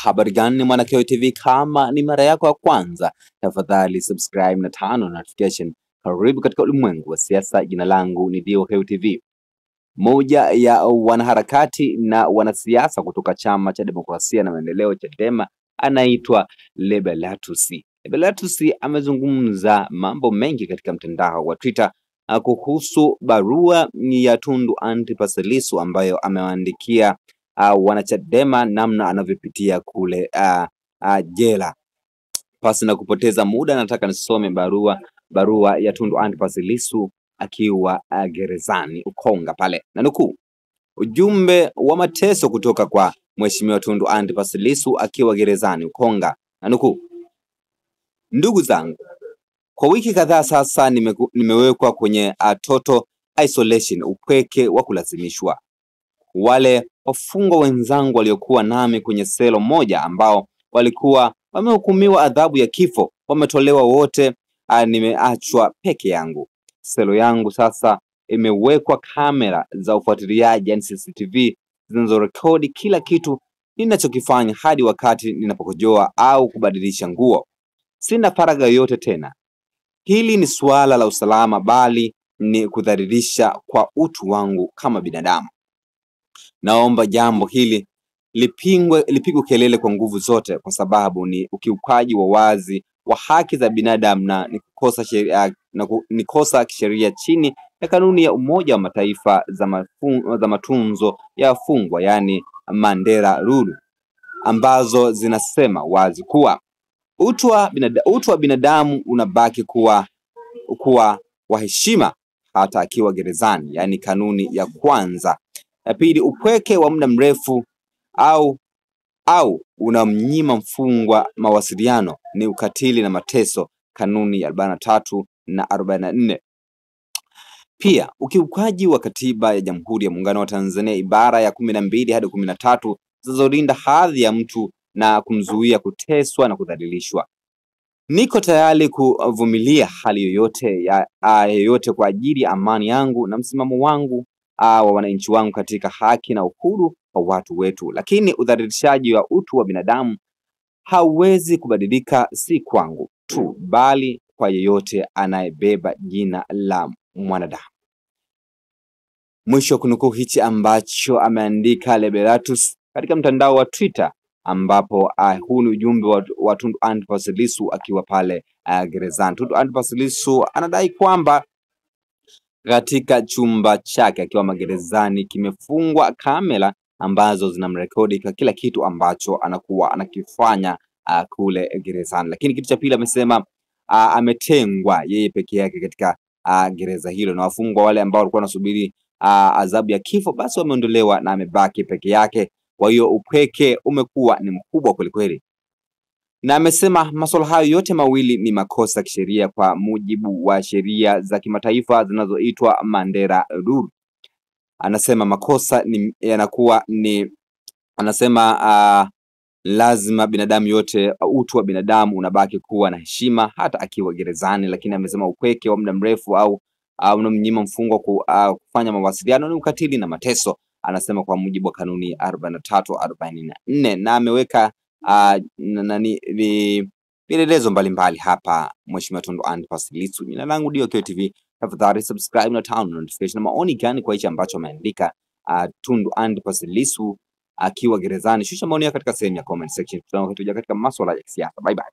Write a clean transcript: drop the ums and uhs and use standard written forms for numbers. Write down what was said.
Habari gani mwana Keo TV, kama ni mara yako ya kwanza, tafadhali subscribe na tano notification. Karibu katika ulimwengu wa siasa. Jina langu ni Dio Keo TV. Moja ya wanaharakati na wanasiasa kutoka Chama cha Demokrasia na Maendeleo Chadema anaitwa Lebelatus. Lebelatus amezungumza mambo mengi katika mtandao wa Twitter kuhusu barua ya Tundu Antipas Lissu ambayo amewaandikia wanachadema namna anavyopitia kule jela. Pasi na kupoteza muda, nataka nisome barua ya Tundu Antipas Lissu akiwa gerezani Ukonga pale. Na nukuu: ujumbe wa mateso kutoka kwa Mheshimiwa Tundu Antipas Lissu akiwa gerezani Ukonga. Na nukuu: ndugu zangu, kwa wiki kadhaa sasa nimewekwa kwenye total isolation, upweke wa kulazimishwa. Wale wafungwa wenzangu waliokuwa nami kwenye selo moja ambao walikuwa wamehukumiwa adhabu ya kifo wametolewa wote. Nimeachwa peke yangu. Selo yangu sasa imewekwa kamera za ufuatiliaji, yani CCTV, zinazorekodi kila kitu ninachokifanya hadi wakati ninapokojoa au kubadilisha nguo. Sina faragha yoyote tena. Hili ni suala la usalama, bali ni kudhalilisha kwa utu wangu kama binadamu. Naomba jambo hili lipigwe kelele kwa nguvu zote, kwa sababu ni ukiukaji wa wazi wa haki za binadamu na ni kosa kisheria chini ya kanuni ya Umoja wa Mataifa za matunzo ya wafungwa, yani Mandela Rule, ambazo zinasema wazi kuwa utu wa binadamu unabaki kuwa wa heshima hata akiwa gerezani, yani kanuni ya kwanza. Ya pili, upweke wa muda mrefu au unamnyima mfungwa mawasiliano ni ukatili na mateso, kanuni ya 43 na 44. Pia ukiukaji wa katiba ya Jamhuri ya Muungano wa Tanzania ibara ya 12 hadi 13 zinazolinda hadhi ya mtu na kumzuia kuteswa na kudhalilishwa. Niko tayari kuvumilia hali yoyote kwa ajili ya amani yangu na msimamo wangu wa wananchi wangu katika haki na uhuru wa watu wetu, lakini udhalilishaji wa utu wa binadamu hauwezi kubadilika, si kwangu tu, bali kwa yeyote anayebeba jina la mwanadamu. Mwisho kunukuu hichi ambacho ameandika Lebelatus katika mtandao wa Twitter, ambapo huu ni ujumbe wa Tundu Antipas Lissu akiwa pale gerezani. Tundu Antipas Lissu anadai kwamba katika chumba chake akiwa magerezani kimefungwa kamera ambazo zinamrekodi kila kitu ambacho anakuwa anakifanya kule gerezani. Lakini kitu cha pili, amesema ametengwa yeye peke yake katika gereza hilo, na wafungwa wale ambao walikuwa wanasubiri adhabu ya kifo basi wameondolewa na amebaki peke yake. Kwa hiyo upweke umekuwa ni mkubwa kweli kweli. Na amesema masuala hayo yote mawili ni makosa kisheria kwa mujibu wa sheria za kimataifa zinazoitwa Mandela Rule. Anasema makosa yanakuwa ni lazima binadamu yote, utu wa binadamu unabaki kuwa na heshima hata akiwa gerezani. Lakini amesema upweke wa muda mrefu au unamnyima mfungwa kufanya mawasiliano ni ukatili na mateso, anasema kwa mujibu wa kanuni 43-44, na ameweka vielelezo mbalimbali hapa Mheshimiwa Tundu Antipas Lissu. Jina langu Dio Keo TV, tafadhali subscribe na turn on notification. Na maoni gani kwa hicho ambacho ameandika Tundu Antipas Lissu akiwa gerezani? Shusha maoni yako katika sehemu ya comment section. Tutakuja katika masuala ya siasa. Bye bye.